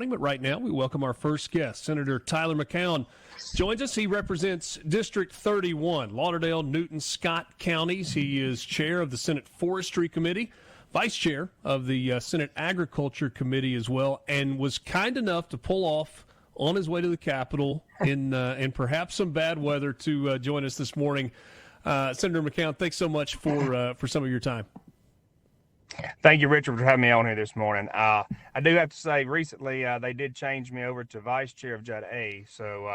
But right now, we welcome our first guest. Senator Tyler McCowan joins us. He represents District 31, Lauderdale, Newton, Scott counties. He is chair of the Senate Forestry Committee, vice chair of the Senate Agriculture Committee as well, and was kind enough to pull off on his way to the Capitol in perhaps some bad weather to join us this morning. Senator McCowan, thanks so much for some of your time. Thank you, Richard, for having me on here this morning. I do have to say, recently they did change me over to vice chair of Jud A, so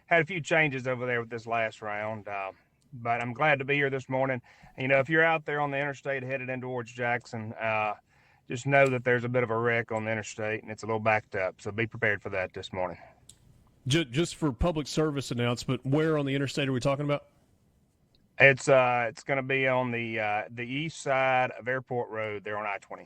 had a few changes over there with this last round. But I'm glad to be here this morning. You know, if you're out there on the interstate headed in towards Jackson, just know that there's a bit of a wreck on the interstate and it's a little backed up. So be prepared for that this morning. Just for public service announcement, where on the interstate are we talking about? It's going to be on the east side of Airport Road there on I-20.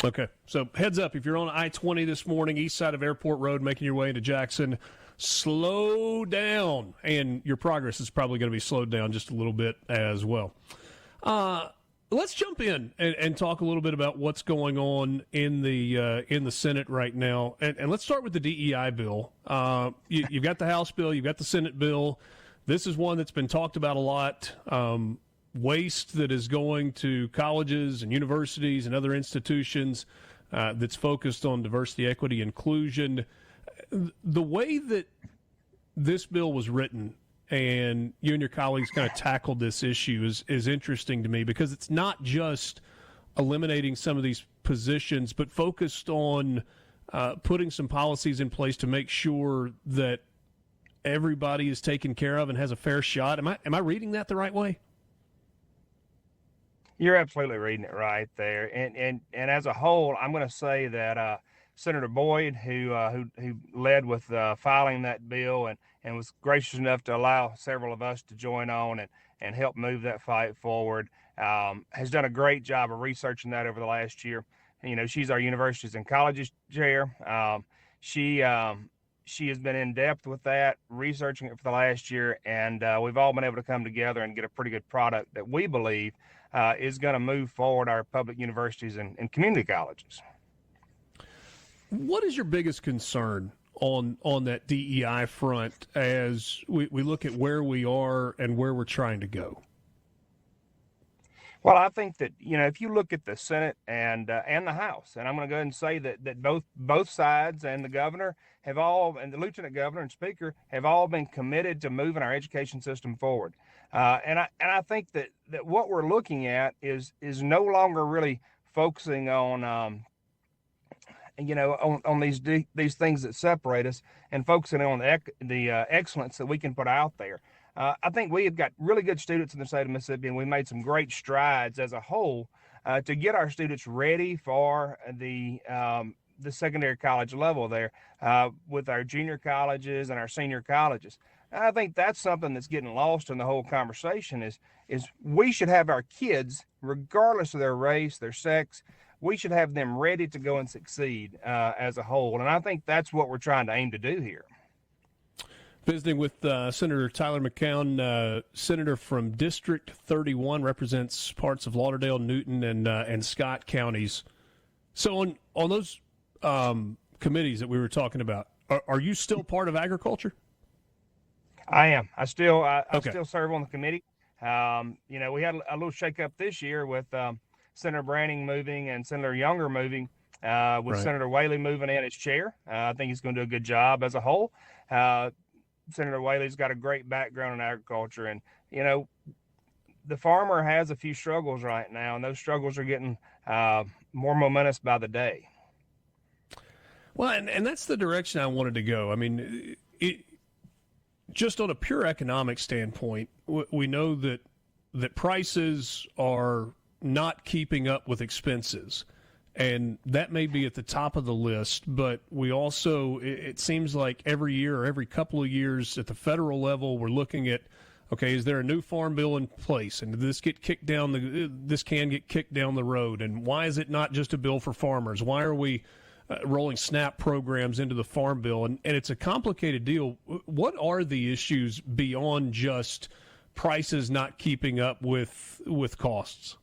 Okay, so heads up, if you're on I-20 this morning, east side of Airport Road, making your way into Jackson, slow down, and your progress is probably going to be slowed down just a little bit as well. Let's jump in and talk a little bit about what's going on in the Senate right now, and let's start with the DEI bill. You've got the House bill, you've got the Senate bill. This is one that's been talked about a lot. Waste that is going to colleges and universities and other institutions that's focused on diversity, equity, inclusion. The way that this bill was written and you and your colleagues kind of tackled this issue is interesting to me, because it's not just eliminating some of these positions, but focused on putting some policies in place to make sure that everybody is taken care of and has a fair shot. Am I reading that the right way? You're absolutely reading it right there. And as a whole, I'm going to say that Senator Boyd, who led with filing that bill and was gracious enough to allow several of us to join on and help move that fight forward, has done a great job of researching that over the last year. You know, she's our universities and colleges chair. She has been in depth with that, researching it for the last year, and we've all been able to come together and get a pretty good product that we believe is going to move forward our public universities and community colleges. What is your biggest concern on that DEI front as we look at where we are and where we're trying to go? Well, I think that, you know, if you look at the Senate and the House, and I'm going to go ahead and say that both sides and the governor have all, and the lieutenant governor and speaker have all been committed to moving our education system forward. And I think that what we're looking at is no longer really focusing on on these things that separate us, and focusing on the excellence that we can put out there. I think we have got really good students in the state of Mississippi, and we made some great strides as a whole to get our students ready for the secondary college level there with our junior colleges and our senior colleges. And I think that's something that's getting lost in the whole conversation is we should have our kids, regardless of their race, their sex, we should have them ready to go and succeed as a whole. And I think that's what we're trying to aim to do here. Visiting with Senator Tyler McCowan, senator from District 31, represents parts of Lauderdale, Newton, and Scott counties. So on those committees that we were talking about, are you still part of agriculture? I am. I still Okay. still serve on the committee. We had a little shakeup this year with Senator Branning moving and Senator Younger moving, with Right. Senator Whaley moving in as chair. I think he's going to do a good job as a whole. Senator Whaley's got a great background in agriculture, and the farmer has a few struggles right now, and those struggles are getting more momentous by the day. Well, and that's the direction I wanted to go. I mean, just on a pure economic standpoint, we know that prices are not keeping up with expenses, and that may be at the top of the list. But we also, it seems like every year or every couple of years at the federal level, we're looking at, okay, is there a new farm bill in place, and did this get kicked down? This can get kicked down the road, and why is it not just a bill for farmers? Why are we rolling SNAP programs into the farm bill? And it's a complicated deal. What are the issues beyond just prices not keeping up with forests?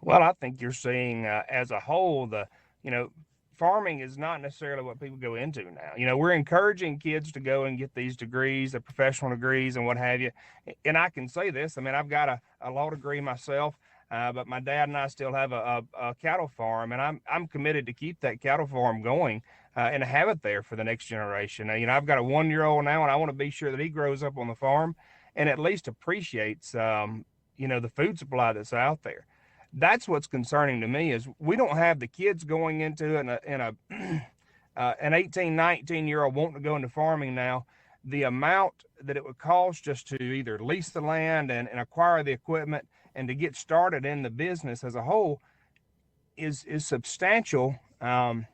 Well, I think you're seeing as a whole, farming is not necessarily what people go into now. You know, we're encouraging kids to go and get these degrees, the professional degrees and what have you. And I can say this, I mean, I've got a law degree myself, but my dad and I still have a cattle farm, and I'm committed to keep that cattle farm going and have it there for the next generation. You know, I've got a 1-year-old now, and I want to be sure that he grows up on the farm and at least appreciates, you know, the food supply that's out there. That's what's concerning to me is we don't have the kids going into an 18, 19-year-old wanting to go into farming now. The amount that it would cost just to either lease the land and acquire the equipment and to get started in the business as a whole is substantial. And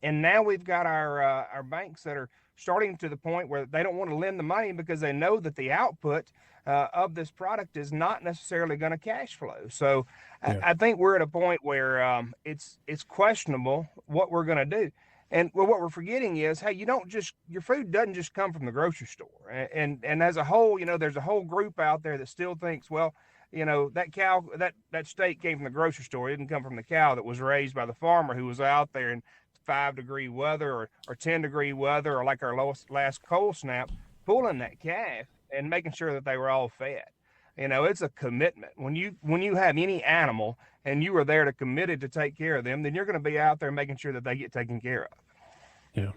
now we've got our banks that are starting to the point where they don't want to lend the money because they know that the output of this product is not necessarily going to cash flow. So yeah. I think we're at a point where it's questionable what we're going to do. And well, what we're forgetting is, hey, your food doesn't just come from the grocery store. And as a whole, you know, there's a whole group out there that still thinks, well, you know, that cow, that steak came from the grocery store. It didn't come from the cow that was raised by the farmer who was out there in 5-degree weather or 10-degree weather, or like our last cold snap, pulling that calf and making sure that they were all fed. You know, it's a commitment. When you have any animal and you are there to committed to take care of them, then you're going to be out there making sure that they get taken care of. Yeah.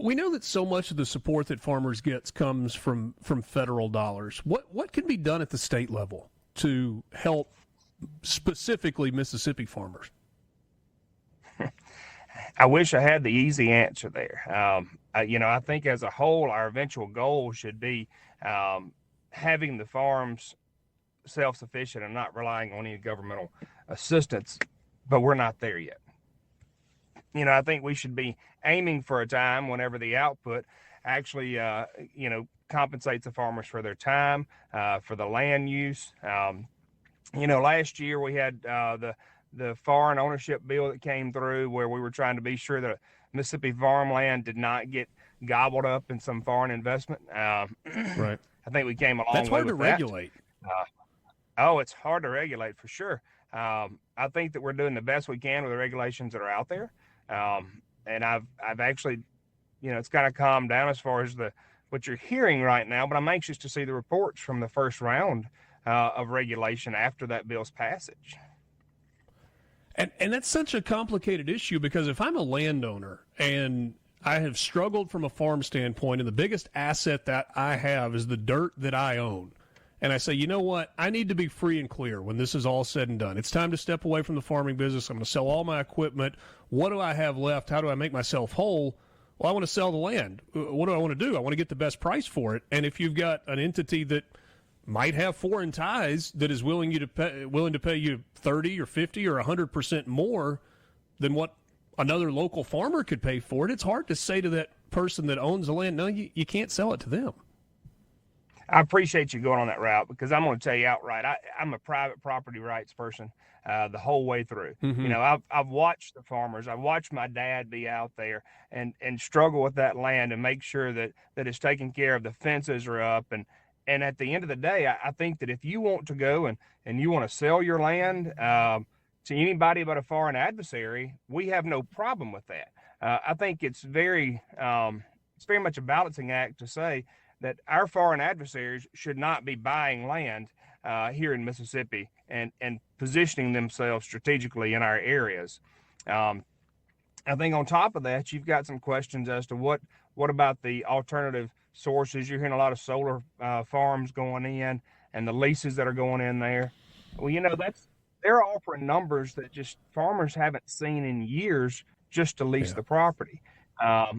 We know that so much of the support that farmers get comes from federal dollars. What can be done at the state level to help specifically Mississippi farmers? I wish I had the easy answer there. You know, I think as a whole, our eventual goal should be having the farms self-sufficient and not relying on any governmental assistance, but we're not there yet. You know, I think we should be aiming for a time whenever the output actually, you know, compensates the farmers for their time, for the land use. You know, last year we had the foreign ownership bill that came through where we were trying to be sure that Mississippi farmland did not get gobbled up in some foreign investment. Right. I think we came a long way with that. That's hard to regulate. It's hard to regulate for sure. I think that we're doing the best we can with the regulations that are out there. And I've actually, you know, it's kind of calmed down as far as what you're hearing right now, but I'm anxious to see the reports from the first round of regulation after that bill's passage. And that's such a complicated issue because if I'm a landowner and I have struggled from a farm standpoint and the biggest asset that I have is the dirt that I own, and I say, you know what, I need to be free and clear when this is all said and done. It's time to step away from the farming business. I'm going to sell all my equipment. What do I have left? How do I make myself whole? Well, I want to sell the land. What do I want to do? I want to get the best price for it. And if you've got an entity that might have foreign ties that is willing to pay you 30 or 50 or 100% more than what another local farmer could pay for it, it's hard to say to that person that owns the land, no, you can't sell it to them. I appreciate you going on that route because I'm going to tell you outright, I'm a private property rights person the whole way through. Mm-hmm. You know, I've watched the farmers. I've watched my dad be out there and struggle with that land and make sure that it's taken care of. The fences are up. And at the end of the day, I think that if you want to go and you want to sell your land to anybody but a foreign adversary, we have no problem with that. I think it's very much a balancing act to say that our foreign adversaries should not be buying land here in Mississippi and positioning themselves strategically in our areas. I think on top of that, you've got some questions as to what about the alternative sources. You're hearing a lot of solar farms going in and the leases that are going in there. Well, you know, they're offering numbers that just farmers haven't seen in years just to lease the property. I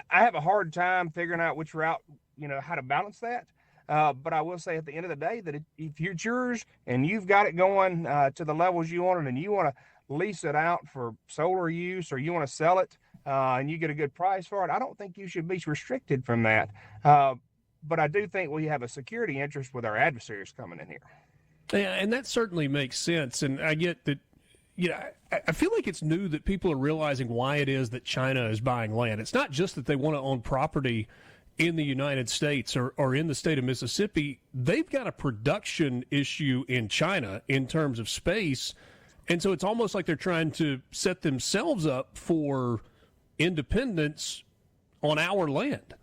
have a hard time figuring out which route, you know, how to balance that. But I will say at the end of the day that if it's yours and you've got it going to the levels you want it and you want to lease it out for solar use or you want to sell it and you get a good price for it, I don't think you should be restricted from that. But I do think we have a security interest with our adversaries coming in here. Yeah, and that certainly makes sense. And I get that, you know, I feel like it's new that people are realizing why it is that China is buying land. It's not just that they want to own property in the United States or in the state of Mississippi. They've got a production issue in China in terms of space. And so it's almost like they're trying to set themselves up for independence on our land.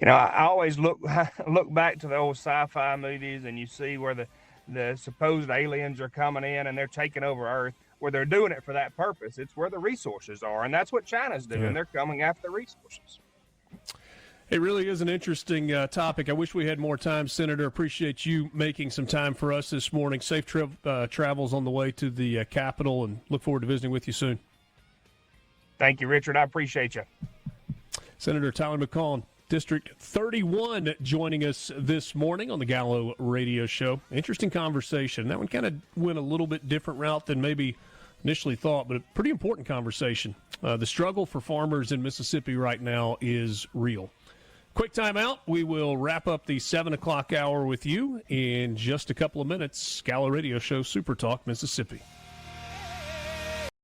I always look back to the old sci-fi movies, and you see where the supposed aliens are coming in and they're taking over Earth, where they're doing it for that purpose. It's where the resources are, and that's what China's doing. Yeah. They're coming after the resources. It really is an interesting topic. I wish we had more time, Senator. Appreciate you making some time for us this morning. Safe travels on the way to the Capitol, and look forward to visiting with you soon. Thank you, Richard. I appreciate you. Senator Tyler McCowan, District 31, joining us this morning on the Gallo Radio Show. Interesting conversation. That one kind of went a little bit different route than maybe initially thought, but a pretty important conversation. The struggle for farmers in Mississippi right now is real. Quick time out. We will wrap up the 7 o'clock hour with you in just a couple of minutes. Gallo Radio Show, Super Talk, Mississippi.